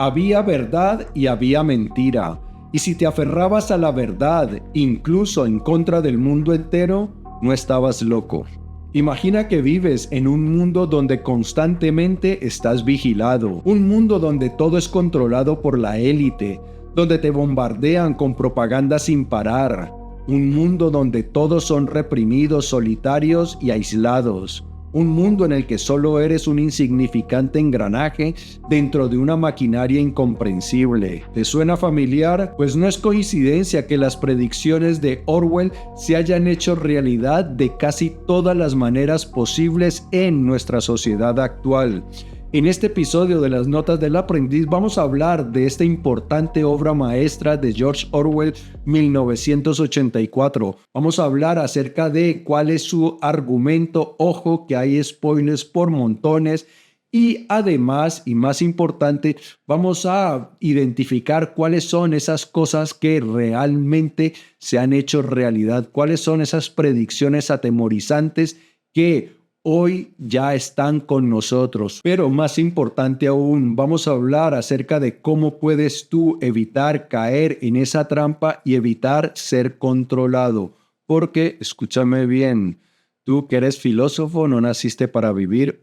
Había verdad y había mentira. Y si te aferrabas a la verdad, incluso en contra del mundo entero, no estabas loco. Imagina que vives en un mundo donde constantemente estás vigilado, un mundo donde todo es controlado por la élite, donde te bombardean con propaganda sin parar, un mundo donde todos son reprimidos, solitarios y aislados. Un mundo en el que solo eres un insignificante engranaje dentro de una maquinaria incomprensible. ¿Te suena familiar? Pues no es coincidencia que las predicciones de Orwell se hayan hecho realidad de casi todas las maneras posibles en nuestra sociedad actual. En este episodio de las Notas del Aprendiz vamos a hablar de esta importante obra maestra de George Orwell, 1984. Vamos a hablar acerca de cuál es su argumento, ojo que hay spoilers por montones, y además, y más importante, vamos a identificar cuáles son esas cosas que realmente se han hecho realidad, cuáles son esas predicciones atemorizantes que hoy ya están con nosotros. Pero más importante aún, vamos a hablar acerca de cómo puedes tú evitar caer en esa trampa y evitar ser controlado. Porque, escúchame bien, tú que eres filósofo no naciste para vivir.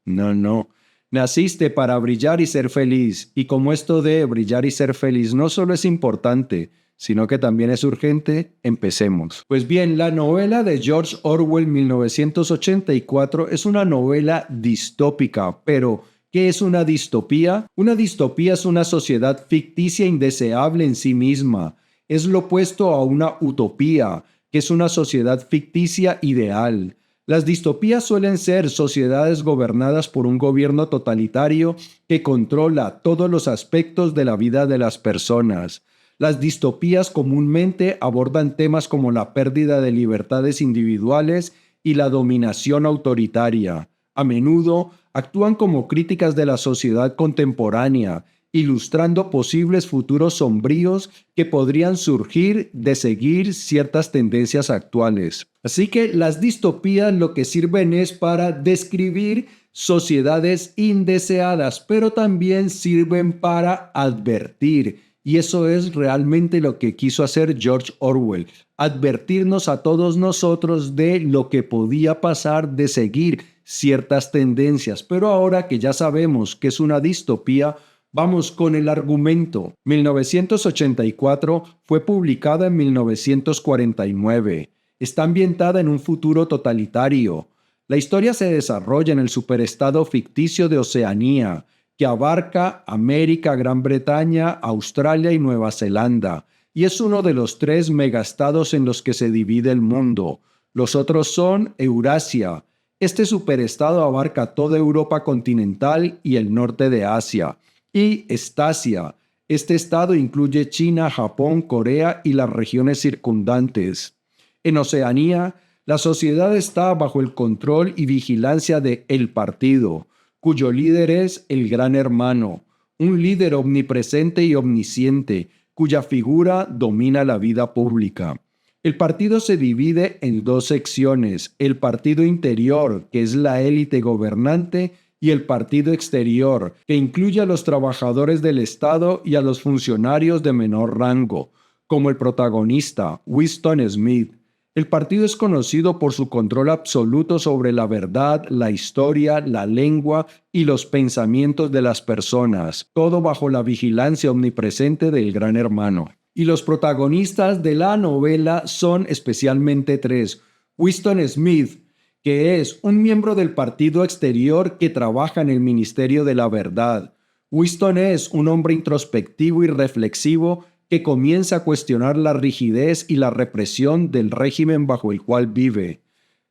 No. Naciste para brillar y ser feliz. Y como esto de brillar y ser feliz no solo es importante, sino que también es urgente, empecemos. Pues bien, la novela de George Orwell 1984 es una novela distópica, pero ¿qué es una distopía? Una distopía es una sociedad ficticia indeseable en sí misma. Es lo opuesto a una utopía, que es una sociedad ficticia ideal. Las distopías suelen ser sociedades gobernadas por un gobierno totalitario que controla todos los aspectos de la vida de las personas. Las distopías comúnmente abordan temas como la pérdida de libertades individuales y la dominación autoritaria. A menudo actúan como críticas de la sociedad contemporánea, ilustrando posibles futuros sombríos que podrían surgir de seguir ciertas tendencias actuales. Así que las distopías lo que sirven es para describir sociedades indeseadas, pero también sirven para advertir. Y eso es realmente lo que quiso hacer George Orwell, advertirnos a todos nosotros de lo que podía pasar de seguir ciertas tendencias. Pero ahora que ya sabemos que es una distopía, vamos con el argumento. 1984 fue publicada en 1949. Está ambientada en un futuro totalitario. La historia se desarrolla en el superestado ficticio de Oceanía, que abarca América, Gran Bretaña, Australia y Nueva Zelanda, y es uno de los 3 megaestados en los que se divide el mundo. Los otros son Eurasia. Este superestado abarca toda Europa continental y el norte de Asia. Y Estasia. Este estado incluye China, Japón, Corea y las regiones circundantes. En Oceanía, la sociedad está bajo el control y vigilancia de El Partido, cuyo líder es el Gran Hermano, un líder omnipresente y omnisciente, cuya figura domina la vida pública. El partido se divide en 2 secciones, el partido interior, que es la élite gobernante, y el partido exterior, que incluye a los trabajadores del Estado y a los funcionarios de menor rango, como el protagonista, Winston Smith. El partido es conocido por su control absoluto sobre la verdad, la historia, la lengua y los pensamientos de las personas, todo bajo la vigilancia omnipresente del Gran Hermano. Y los protagonistas de la novela son especialmente 3. Winston Smith, que es un miembro del partido exterior que trabaja en el Ministerio de la Verdad. Winston es un hombre introspectivo y reflexivo que comienza a cuestionar la rigidez y la represión del régimen bajo el cual vive.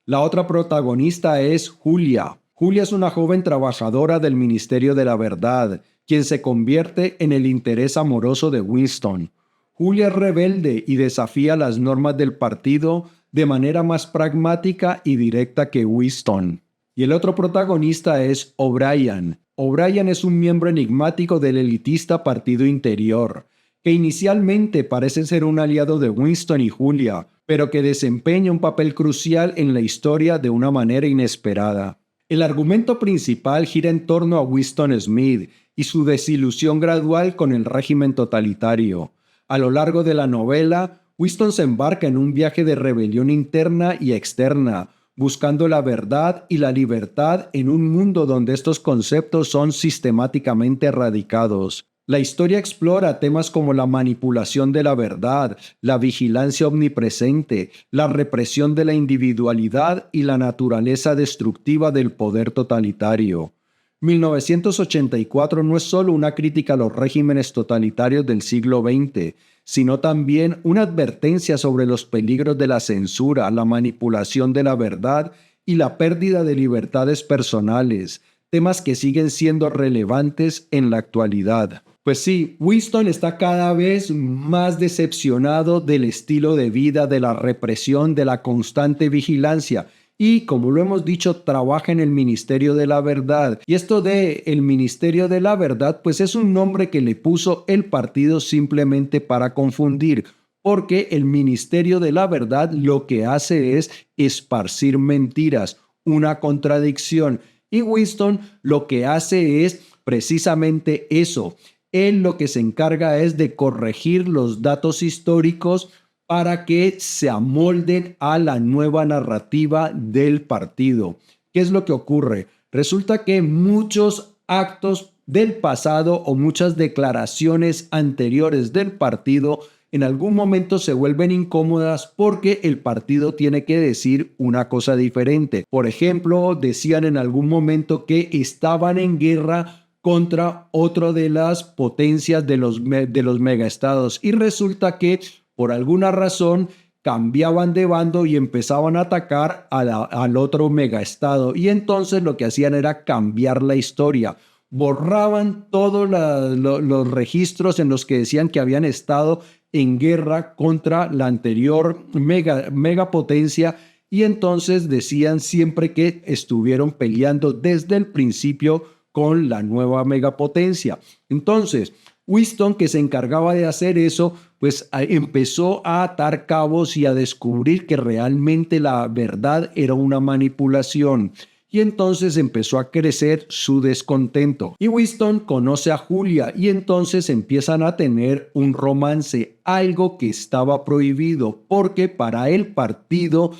La otra protagonista es Julia. Julia es una joven trabajadora del Ministerio de la Verdad, quien se convierte en el interés amoroso de Winston. Julia es rebelde y desafía las normas del partido de manera más pragmática y directa que Winston. Y el otro protagonista es O'Brien. O'Brien es un miembro enigmático del elitista partido interior, que inicialmente parece ser un aliado de Winston y Julia, pero que desempeña un papel crucial en la historia de una manera inesperada. El argumento principal gira en torno a Winston Smith, y su desilusión gradual con el régimen totalitario. A lo largo de la novela, Winston se embarca en un viaje de rebelión interna y externa, buscando la verdad y la libertad en un mundo donde estos conceptos son sistemáticamente erradicados. La historia explora temas como la manipulación de la verdad, la vigilancia omnipresente, la represión de la individualidad y la naturaleza destructiva del poder totalitario. 1984 no es solo una crítica a los regímenes totalitarios del siglo XX, sino también una advertencia sobre los peligros de la censura, la manipulación de la verdad y la pérdida de libertades personales, temas que siguen siendo relevantes en la actualidad. Pues sí, Winston está cada vez más decepcionado del estilo de vida, de la represión, de la constante vigilancia. Y como lo hemos dicho, trabaja en el Ministerio de la Verdad. Y esto de el Ministerio de la Verdad, pues es un nombre que le puso el partido simplemente para confundir. Porque el Ministerio de la Verdad lo que hace es esparcir mentiras, una contradicción. Y Winston lo que hace es precisamente eso. Él lo que se encarga es de corregir los datos históricos para que se amolden a la nueva narrativa del partido. ¿Qué es lo que ocurre? Resulta que muchos actos del pasado o muchas declaraciones anteriores del partido en algún momento se vuelven incómodas porque el partido tiene que decir una cosa diferente. Por ejemplo, decían en algún momento que estaban en guerra contra otra de las potencias de los megaestados y resulta que por alguna razón cambiaban de bando y empezaban a atacar al otro megaestado y entonces lo que hacían era cambiar la historia. Borraban todos los registros en los que decían que habían estado en guerra contra la anterior megapotencia y entonces decían siempre que estuvieron peleando desde el principio con la nueva megapotencia. Entonces, Winston, que se encargaba de hacer eso, pues empezó a atar cabos y a descubrir que realmente la verdad era una manipulación. Y entonces empezó a crecer su descontento. Y Winston conoce a Julia y entonces empiezan a tener un romance, algo que estaba prohibido, porque para el partido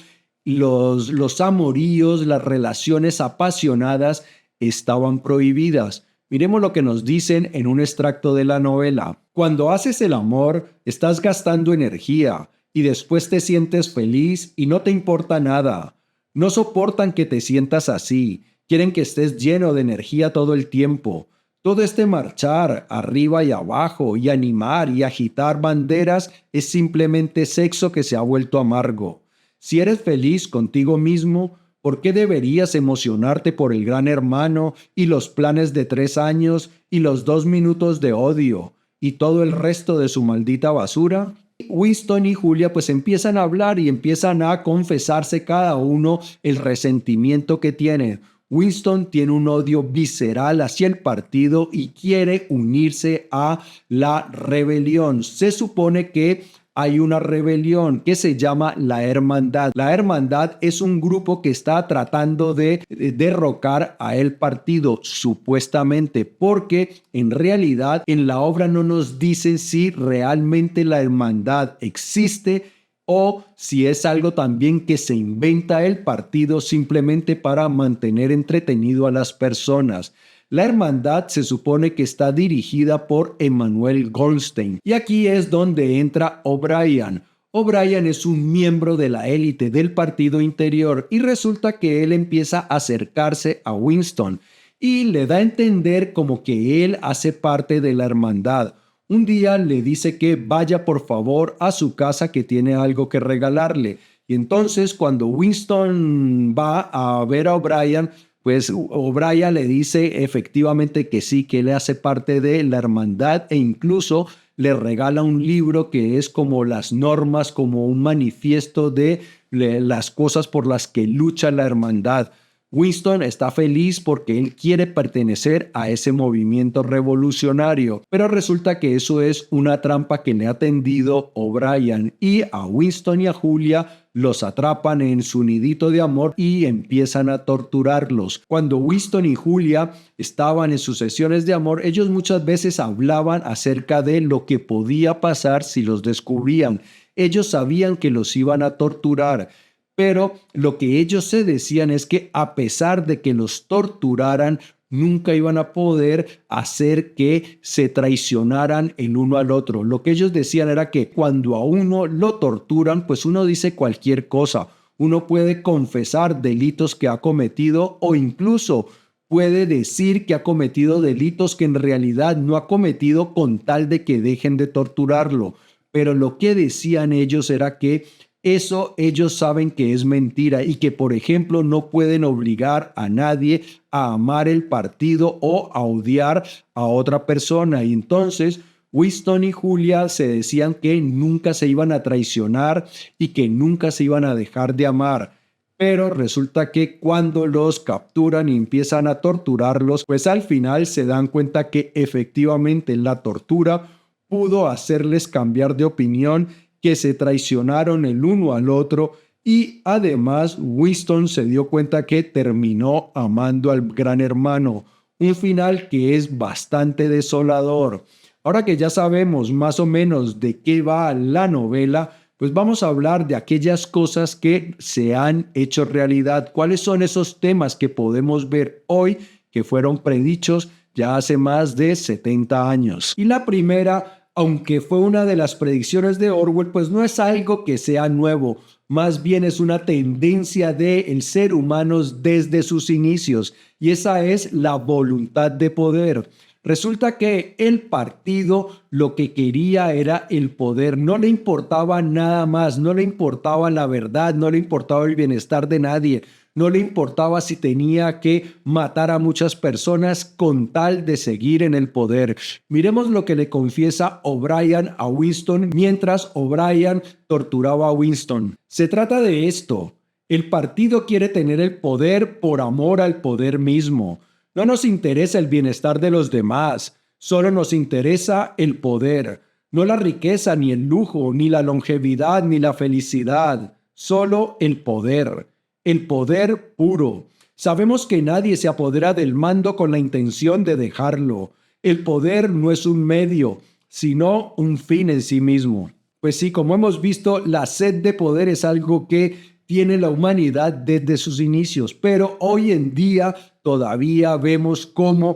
los amoríos, las relaciones apasionadas estaban prohibidas. Miremos lo que nos dicen en un extracto de la novela. Cuando haces el amor, estás gastando energía y después te sientes feliz y no te importa nada. No soportan que te sientas así. Quieren que estés lleno de energía todo el tiempo. Todo este marchar arriba y abajo y animar y agitar banderas es simplemente sexo que se ha vuelto amargo. Si eres feliz contigo mismo, ¿por qué deberías emocionarte por el gran hermano y los planes de 3 años y los 2 minutos de odio y todo el resto de su maldita basura? Winston y Julia pues empiezan a hablar y empiezan a confesarse cada uno el resentimiento que tienen. Winston tiene un odio visceral hacia el partido y quiere unirse a la rebelión. Se supone que hay una rebelión que se llama la Hermandad. La Hermandad es un grupo que está tratando de derrocar a el partido, supuestamente, porque en realidad en la obra no nos dicen si realmente la Hermandad existe o si es algo también que se inventa el partido simplemente para mantener entretenido a las personas. La hermandad se supone que está dirigida por Emmanuel Goldstein y aquí es donde entra O'Brien. O'Brien es un miembro de la élite del partido interior y resulta que él empieza a acercarse a Winston y le da a entender como que él hace parte de la hermandad. Un día le dice que vaya por favor a su casa que tiene algo que regalarle y entonces cuando Winston va a ver a O'Brien, pues O'Brien le dice efectivamente que sí, que él hace parte de la hermandad e incluso le regala un libro que es como las normas, como un manifiesto de las cosas por las que lucha la hermandad. Winston está feliz porque él quiere pertenecer a ese movimiento revolucionario, pero resulta que eso es una trampa que le ha tendido O'Brien, y a Winston y a Julia los atrapan en su nidito de amor y empiezan a torturarlos. Cuando Winston y Julia estaban en sus sesiones de amor, ellos muchas veces hablaban acerca de lo que podía pasar si los descubrían. Ellos sabían que los iban a torturar, pero lo que ellos se decían es que a pesar de que los torturaran, nunca iban a poder hacer que se traicionaran el uno al otro. Lo que ellos decían era que cuando a uno lo torturan, pues uno dice cualquier cosa. Uno puede confesar delitos que ha cometido o incluso puede decir que ha cometido delitos que en realidad no ha cometido con tal de que dejen de torturarlo. Pero lo que decían ellos era que eso ellos saben que es mentira y que, por ejemplo, no pueden obligar a nadie a amar el partido o a odiar a otra persona. Y entonces Winston y Julia se decían que nunca se iban a traicionar y que nunca se iban a dejar de amar. Pero resulta que cuando los capturan y empiezan a torturarlos, pues al final se dan cuenta que efectivamente la tortura pudo hacerles cambiar de opinión, que se traicionaron el uno al otro, y además Winston se dio cuenta que terminó amando al gran hermano. Un final que es bastante desolador. Ahora que ya sabemos más o menos de qué va la novela, pues vamos a hablar de aquellas cosas que se han hecho realidad. ¿Cuáles son esos temas que podemos ver hoy que fueron predichos ya hace más de 70 años? Y la primera, aunque fue una de las predicciones de Orwell, pues no es algo que sea nuevo, más bien es una tendencia del ser humano desde sus inicios, y esa es la voluntad de poder. Resulta que el partido lo que quería era el poder, no le importaba nada más, no le importaba la verdad, no le importaba el bienestar de nadie, no le importaba si tenía que matar a muchas personas con tal de seguir en el poder. Miremos lo que le confiesa O'Brien a Winston mientras O'Brien torturaba a Winston. Se trata de esto: el partido quiere tener el poder por amor al poder mismo. No nos interesa el bienestar de los demás, solo nos interesa el poder. No la riqueza, ni el lujo, ni la longevidad, ni la felicidad, solo el poder. El poder puro. Sabemos que nadie se apodera del mando con la intención de dejarlo. El poder no es un medio, sino un fin en sí mismo. Pues sí, como hemos visto, la sed de poder es algo que tiene la humanidad desde sus inicios, pero hoy en día todavía vemos cómo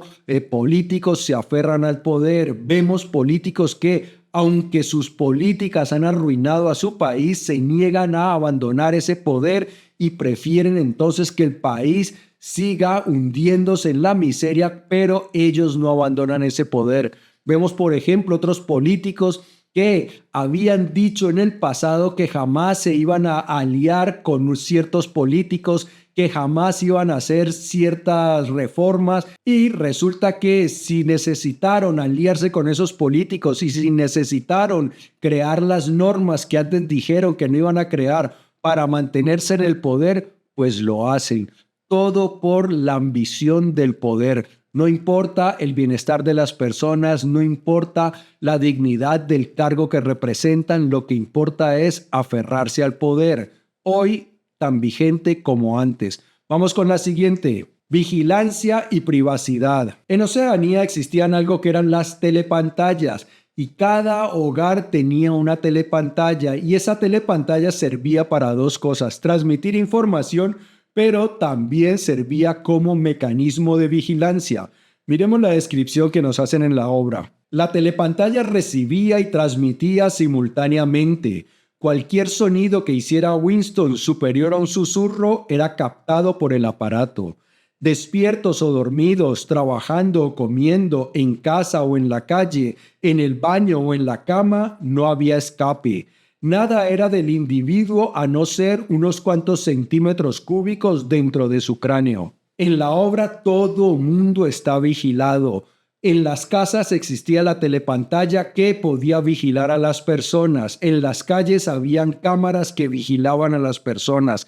políticos se aferran al poder. Vemos políticos que, aunque sus políticas han arruinado a su país, se niegan a abandonar ese poder y prefieren entonces que el país siga hundiéndose en la miseria, pero ellos no abandonan ese poder. Vemos, por ejemplo, otros políticos que habían dicho en el pasado que jamás se iban a aliar con ciertos políticos, que jamás iban a hacer ciertas reformas, y resulta que si necesitaron aliarse con esos políticos y si necesitaron crear las normas que antes dijeron que no iban a crear para mantenerse en el poder, pues lo hacen. Todo por la ambición del poder. No importa el bienestar de las personas, no importa la dignidad del cargo que representan, lo que importa es aferrarse al poder. Hoy tan vigente como antes. Vamos con la siguiente. Vigilancia y privacidad. En Oceanía existían algo que eran las telepantallas, y cada hogar tenía una telepantalla, y esa telepantalla servía para dos cosas: transmitir información, pero también servía como mecanismo de vigilancia. Miremos la descripción que nos hacen en la obra. La telepantalla recibía y transmitía simultáneamente. Cualquier sonido que hiciera Winston superior a un susurro era captado por el aparato. Despiertos o dormidos, trabajando o comiendo, en casa o en la calle, en el baño o en la cama, no había escape. Nada era del individuo a no ser unos cuantos centímetros cúbicos dentro de su cráneo. En la obra todo mundo está vigilado. En las casas existía la telepantalla que podía vigilar a las personas. En las calles habían cámaras que vigilaban a las personas.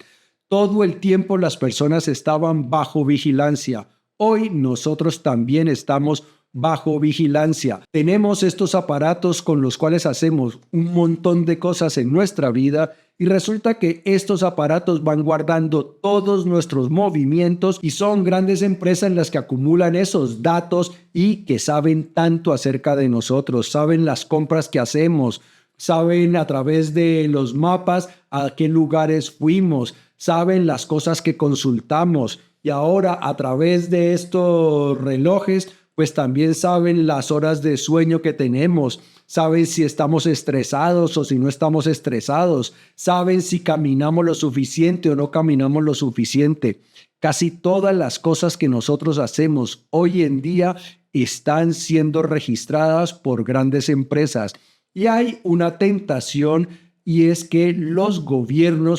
Todo el tiempo las personas estaban bajo vigilancia. Hoy nosotros también estamos bajo vigilancia. Tenemos estos aparatos con los cuales hacemos un montón de cosas en nuestra vida y resulta que estos aparatos van guardando todos nuestros movimientos y son grandes empresas las que acumulan esos datos y que saben tanto acerca de nosotros, saben las compras que hacemos, saben a través de los mapas a qué lugares fuimos, saben las cosas que consultamos y ahora a través de estos relojes pues también saben las horas de sueño que tenemos, saben si estamos estresados o si no estamos estresados, saben si caminamos lo suficiente o no caminamos lo suficiente. Casi todas las cosas que nosotros hacemos hoy en día están siendo registradas por grandes empresas. Y hay una tentación y es que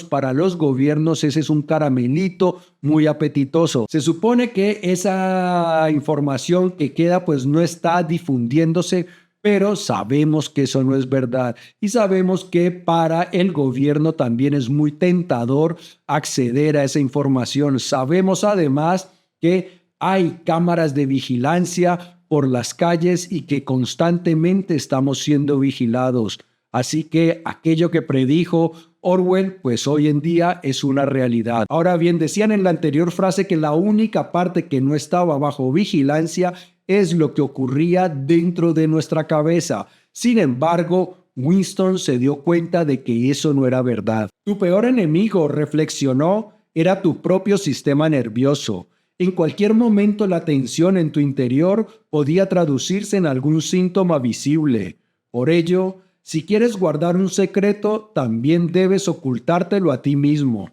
para los gobiernos ese es un caramelito muy apetitoso. Se supone que esa información que queda pues no está difundiéndose, pero sabemos que eso no es verdad y sabemos que para el gobierno también es muy tentador acceder a esa información. Sabemos además que hay cámaras de vigilancia por las calles y que constantemente estamos siendo vigilados. Así que aquello que predijo Orwell, pues hoy en día es una realidad. Ahora bien, decían en la anterior frase que la única parte que no estaba bajo vigilancia es lo que ocurría dentro de nuestra cabeza. Sin embargo, Winston se dio cuenta de que eso no era verdad. Tu peor enemigo, reflexionó, era tu propio sistema nervioso. En cualquier momento la tensión en tu interior podía traducirse en algún síntoma visible. Por ello, si quieres guardar un secreto, también debes ocultártelo a ti mismo.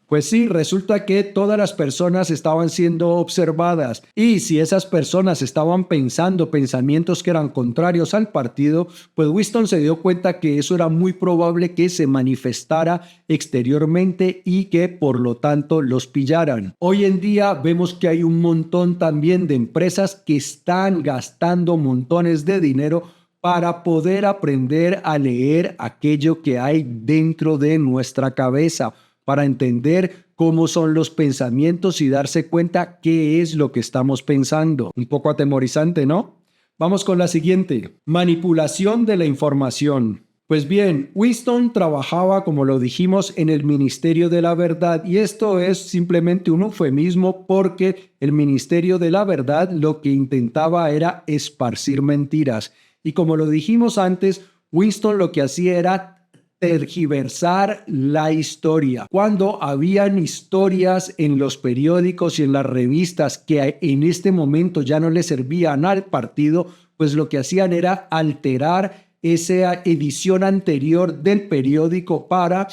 Pues sí, resulta que todas las personas estaban siendo observadas y si esas personas estaban pensando pensamientos que eran contrarios al partido, pues Winston se dio cuenta que eso era muy probable que se manifestara exteriormente y que por lo tanto los pillaran. Hoy en día vemos que hay un montón también de empresas que están gastando montones de dinero para poder aprender a leer aquello que hay dentro de nuestra cabeza, para entender cómo son los pensamientos y darse cuenta qué es lo que estamos pensando. Un poco atemorizante, ¿no? Vamos con la siguiente. Manipulación de la información. Pues bien, Winston trabajaba, como lo dijimos, en el Ministerio de la Verdad y esto es simplemente un eufemismo porque el Ministerio de la Verdad lo que intentaba era esparcir mentiras. Y como lo dijimos antes, Winston lo que hacía era tergiversar la historia. Cuando habían historias en los periódicos y en las revistas que en este momento ya no le servían al partido, pues lo que hacían era alterar esa edición anterior del periódico para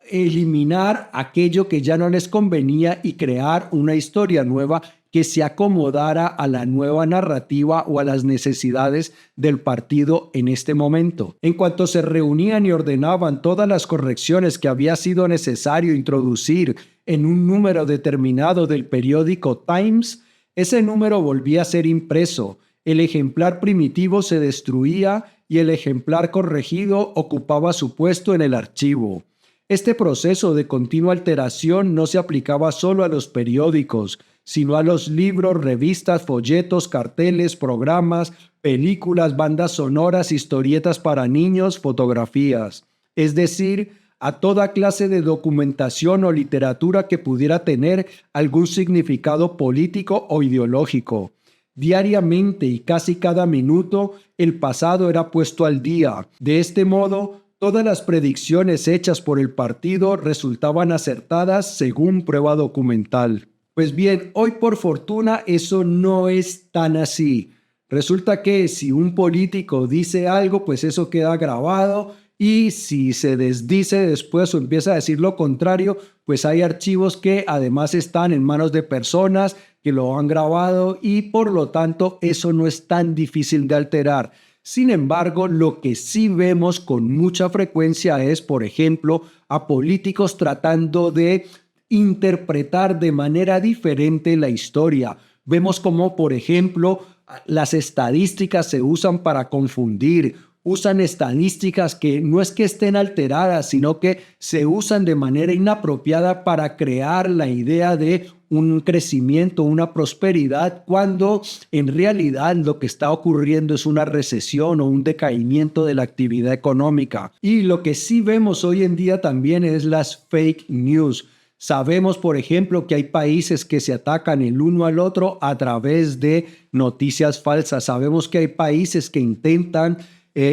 eliminar aquello que ya no les convenía y crear una historia nueva que se acomodara a la nueva narrativa o a las necesidades del partido en este momento. En cuanto se reunían y ordenaban todas las correcciones que había sido necesario introducir en un número determinado del periódico Times, ese número volvía a ser impreso, el ejemplar primitivo se destruía y el ejemplar corregido ocupaba su puesto en el archivo. Este proceso de continua alteración no se aplicaba solo a los periódicos, sino a los libros, revistas, folletos, carteles, programas, películas, bandas sonoras, historietas para niños, fotografías. Es decir, a toda clase de documentación o literatura que pudiera tener algún significado político o ideológico. Diariamente y casi cada minuto, el pasado era puesto al día. De este modo, todas las predicciones hechas por el partido resultaban acertadas según prueba documental. Pues bien, hoy por fortuna eso no es tan así. Resulta que si un político dice algo, pues eso queda grabado y si se desdice después o empieza a decir lo contrario, pues hay archivos que además están en manos de personas que lo han grabado y por lo tanto eso no es tan difícil de alterar. Sin embargo, lo que sí vemos con mucha frecuencia es, por ejemplo, a políticos tratando de interpretar de manera diferente la historia. Vemos como, por ejemplo, las estadísticas se usan para confundir usan estadísticas que no es que estén alteradas, sino que se usan de manera inapropiada para crear la idea de un crecimiento, una prosperidad, cuando en realidad lo que está ocurriendo es una recesión o un decaimiento de la actividad económica. Y lo que sí vemos hoy en día también es las fake news. Sabemos, por ejemplo, que hay países que se atacan el uno al otro a través de noticias falsas. Sabemos que hay países que intentan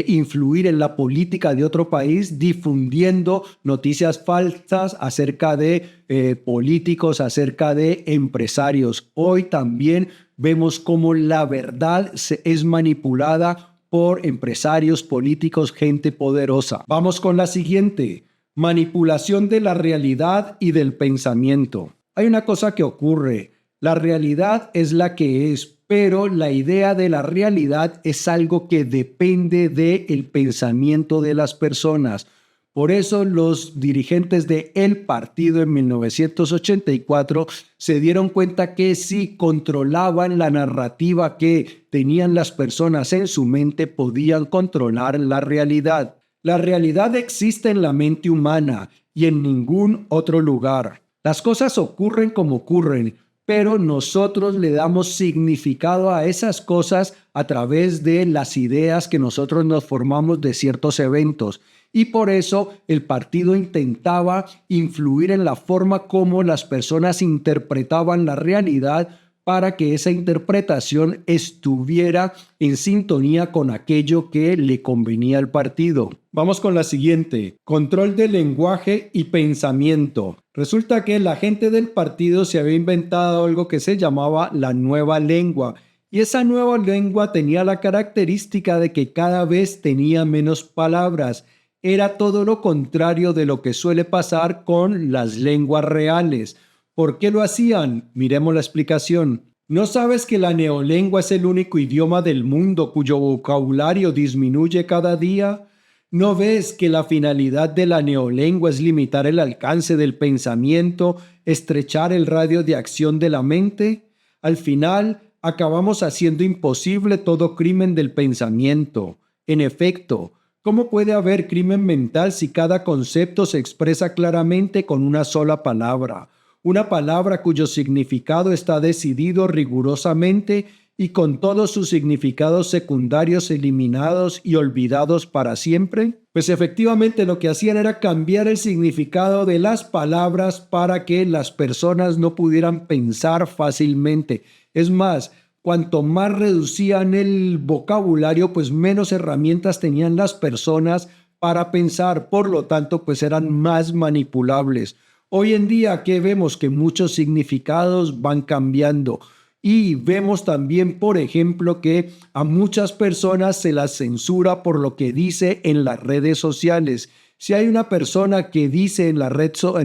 influir en la política de otro país difundiendo noticias falsas acerca de políticos, acerca de empresarios. Hoy también vemos cómo la verdad es manipulada por empresarios, políticos, gente poderosa. Vamos con la siguiente. Manipulación de la realidad y del pensamiento. Hay una cosa que ocurre. La realidad es la que es, pero la idea de la realidad es algo que depende del pensamiento de las personas. Por eso los dirigentes del partido en 1984 se dieron cuenta que si controlaban la narrativa que tenían las personas en su mente, podían controlar la realidad. La realidad existe en la mente humana y en ningún otro lugar. Las cosas ocurren como ocurren, pero nosotros le damos significado a esas cosas a través de las ideas que nosotros nos formamos de ciertos eventos. Y por eso el partido intentaba influir en la forma como las personas interpretaban la realidad para que esa interpretación estuviera en sintonía con aquello que le convenía al partido. Vamos con la siguiente. Control del lenguaje y pensamiento. Resulta que la gente del partido se había inventado algo que se llamaba la nueva lengua. Y esa nueva lengua tenía la característica de que cada vez tenía menos palabras. Era todo lo contrario de lo que suele pasar con las lenguas reales. ¿Por qué lo hacían? Miremos la explicación. ¿No sabes que la neolengua es el único idioma del mundo cuyo vocabulario disminuye cada día? ¿No ves que la finalidad de la neolengua es limitar el alcance del pensamiento, estrechar el radio de acción de la mente? Al final, acabamos haciendo imposible todo crimen del pensamiento. En efecto, ¿cómo puede haber crimen mental si cada concepto se expresa claramente con una sola palabra? Una palabra cuyo significado está decidido rigurosamente y con todos sus significados secundarios eliminados y olvidados para siempre? Pues efectivamente lo que hacían era cambiar el significado de las palabras para que las personas no pudieran pensar fácilmente. Es más, cuanto más reducían el vocabulario, pues menos herramientas tenían las personas para pensar, por lo tanto, pues eran más manipulables. Hoy en día, ¿qué vemos? Que muchos significados van cambiando y vemos también, por ejemplo, que a muchas personas se las censura por lo que dice en las redes sociales. Si hay una persona que dice en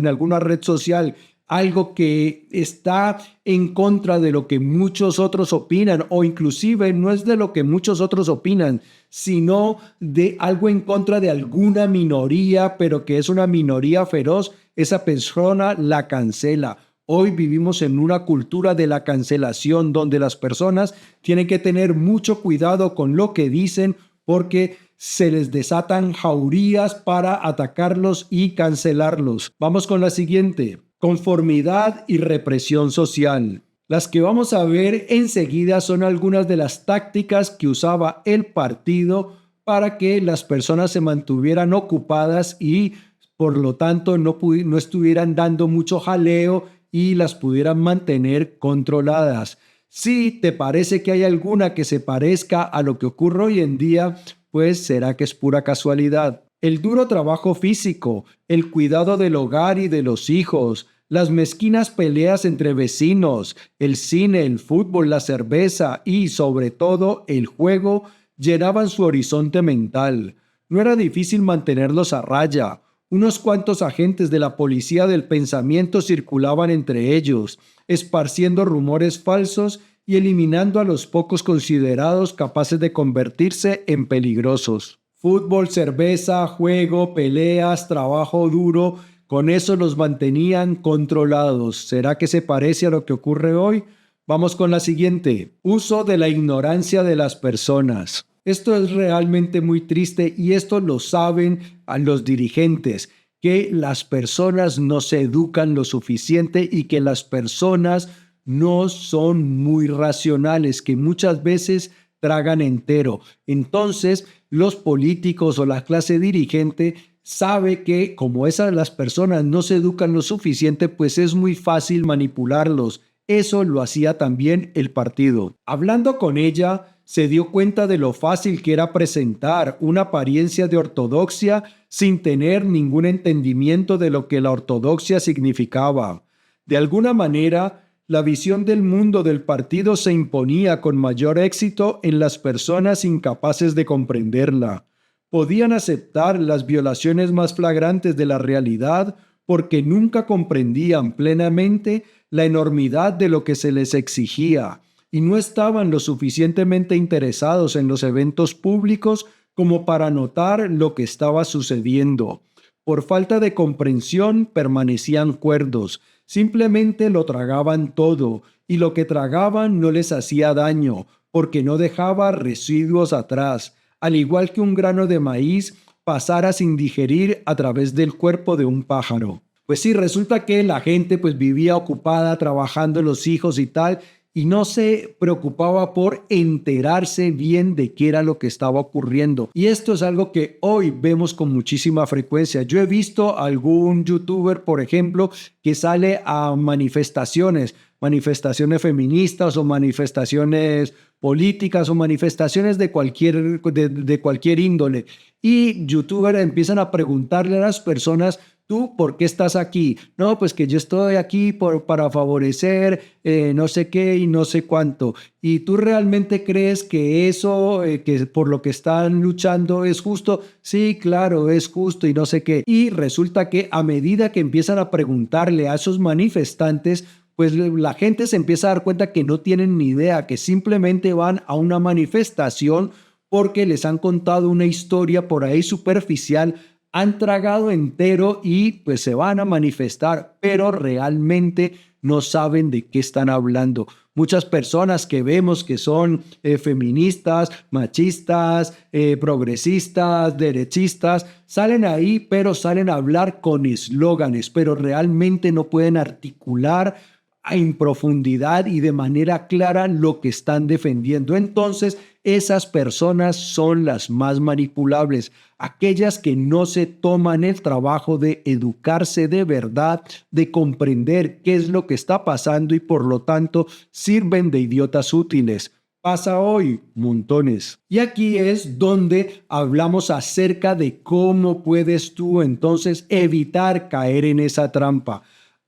alguna red social algo que está en contra de lo que muchos otros opinan, o inclusive no es de lo que muchos otros opinan, sino de algo en contra de alguna minoría, pero que es una minoría feroz, esa persona la cancela. Hoy vivimos en una cultura de la cancelación donde las personas tienen que tener mucho cuidado con lo que dicen porque se les desatan jaurías para atacarlos y cancelarlos. Vamos con la siguiente. Conformidad y represión social. Las que vamos a ver enseguida son algunas de las tácticas que usaba el partido para que las personas se mantuvieran ocupadas y por lo tanto no estuvieran dando mucho jaleo y las pudieran mantener controladas. Si te parece que hay alguna que se parezca a lo que ocurre hoy en día, pues será que es pura casualidad. El duro trabajo físico, el cuidado del hogar y de los hijos, las mezquinas peleas entre vecinos, el cine, el fútbol, la cerveza y, sobre todo, el juego llenaban su horizonte mental. No era difícil mantenerlos a raya. Unos cuantos agentes de la policía del pensamiento circulaban entre ellos, esparciendo rumores falsos y eliminando a los pocos considerados capaces de convertirse en peligrosos. Fútbol, cerveza, juego, peleas, trabajo duro, con eso los mantenían controlados. ¿Será que se parece a lo que ocurre hoy? Vamos con la siguiente. Uso de la ignorancia de las personas. Esto es realmente muy triste y esto lo saben a los dirigentes, que las personas no se educan lo suficiente y que las personas no son muy racionales, que muchas veces tragan entero. Entonces, los políticos o la clase dirigente sabe que como las personas no se educan lo suficiente, pues es muy fácil manipularlos. Eso lo hacía también el partido. Hablando con ella, se dio cuenta de lo fácil que era presentar una apariencia de ortodoxia sin tener ningún entendimiento de lo que la ortodoxia significaba. De alguna manera, la visión del mundo del partido se imponía con mayor éxito en las personas incapaces de comprenderla. Podían aceptar las violaciones más flagrantes de la realidad porque nunca comprendían plenamente la enormidad de lo que se les exigía y no estaban lo suficientemente interesados en los eventos públicos como para notar lo que estaba sucediendo. Por falta de comprensión permanecían cuerdos, simplemente lo tragaban todo y lo que tragaban no les hacía daño porque no dejaba residuos atrás, al igual que un grano de maíz pasara sin digerir a través del cuerpo de un pájaro. Pues sí, resulta que la gente pues vivía ocupada trabajando en los hijos y tal, y no se preocupaba por enterarse bien de qué era lo que estaba ocurriendo. Y esto es algo que hoy vemos con muchísima frecuencia. Yo he visto algún youtuber, por ejemplo, que sale a manifestaciones feministas o manifestaciones políticas o manifestaciones de cualquier índole. Y youtubers empiezan a preguntarle a las personas: ¿tú por qué estás aquí? No, pues que yo estoy aquí para favorecer no sé qué y no sé cuánto. ¿Y tú realmente crees que eso, que por lo que están luchando es justo? Sí, claro, es justo y no sé qué. Y resulta que a medida que empiezan a preguntarle a esos manifestantes, pues la gente se empieza a dar cuenta que no tienen ni idea, que simplemente van a una manifestación porque les han contado una historia por ahí superficial, han tragado entero y pues se van a manifestar, pero realmente no saben de qué están hablando. Muchas personas que vemos que son feministas, machistas, progresistas, derechistas, salen ahí, pero salen a hablar con eslóganes, pero realmente no pueden articular en profundidad y de manera clara lo que están defendiendo. Entonces, esas personas son las más manipulables, aquellas que no se toman el trabajo de educarse de verdad, de comprender qué es lo que está pasando y por lo tanto sirven de idiotas útiles. Pasa hoy montones. Y aquí es donde hablamos acerca de cómo puedes tú entonces evitar caer en esa trampa.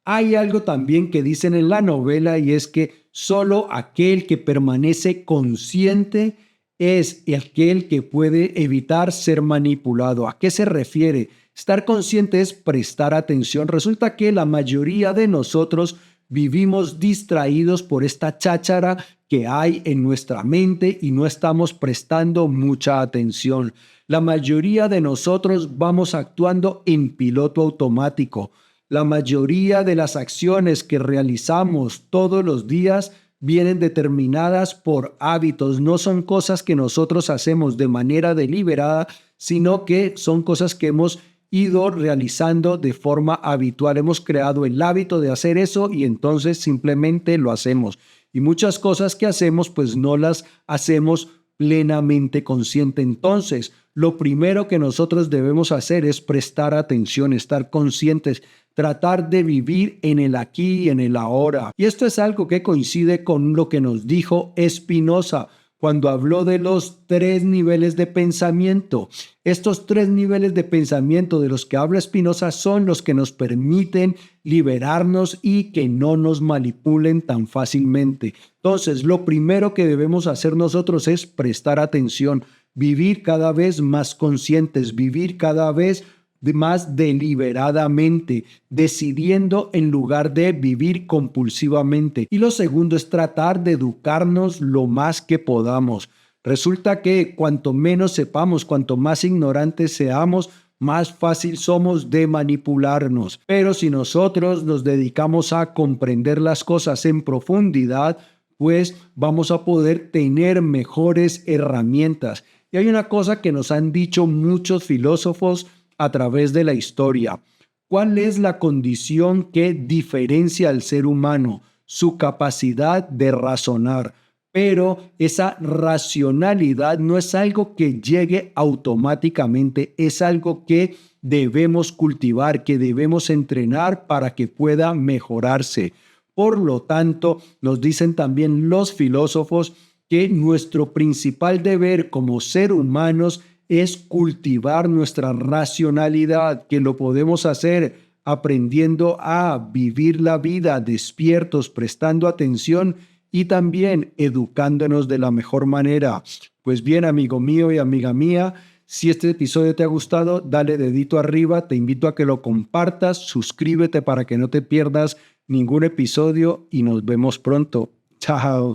Hay algo también que dicen en la novela y es que solo aquel que permanece consciente es aquel que puede evitar ser manipulado. ¿A qué se refiere? Estar consciente es prestar atención. Resulta que la mayoría de nosotros vivimos distraídos por esta cháchara que hay en nuestra mente y no estamos prestando mucha atención. La mayoría de nosotros vamos actuando en piloto automático. La mayoría de las acciones que realizamos todos los días vienen determinadas por hábitos, no son cosas que nosotros hacemos de manera deliberada, sino que son cosas que hemos ido realizando de forma habitual. Hemos creado el hábito de hacer eso y entonces simplemente lo hacemos. Y muchas cosas que hacemos, pues no las hacemos plenamente consciente. Entonces, lo primero que nosotros debemos hacer es prestar atención, estar conscientes, tratar de vivir en el aquí y en el ahora. Y esto es algo que coincide con lo que nos dijo Spinoza cuando habló de los 3 niveles de pensamiento. Estos 3 niveles de pensamiento de los que habla Spinoza son los que nos permiten liberarnos y que no nos manipulen tan fácilmente. Entonces, lo primero que debemos hacer nosotros es prestar atención, vivir cada vez más conscientes, vivir cada vez más deliberadamente, decidiendo en lugar de vivir compulsivamente. Y lo segundo es tratar de educarnos lo más que podamos. Resulta que cuanto menos sepamos, cuanto más ignorantes seamos, más fácil somos de manipularnos. Pero si nosotros nos dedicamos a comprender las cosas en profundidad, pues vamos a poder tener mejores herramientas. Y hay una cosa que nos han dicho muchos filósofos a través de la historia. ¿Cuál es la condición que diferencia al ser humano? Su capacidad de razonar. Pero esa racionalidad no es algo que llegue automáticamente, es algo que debemos cultivar, que debemos entrenar para que pueda mejorarse. Por lo tanto, nos dicen también los filósofos que nuestro principal deber como ser humanos es cultivar nuestra racionalidad, que lo podemos hacer aprendiendo a vivir la vida despiertos, prestando atención y también educándonos de la mejor manera. Pues bien, amigo mío y amiga mía, si este episodio te ha gustado, dale dedito arriba, te invito a que lo compartas, suscríbete para que no te pierdas ningún episodio y nos vemos pronto. Chao.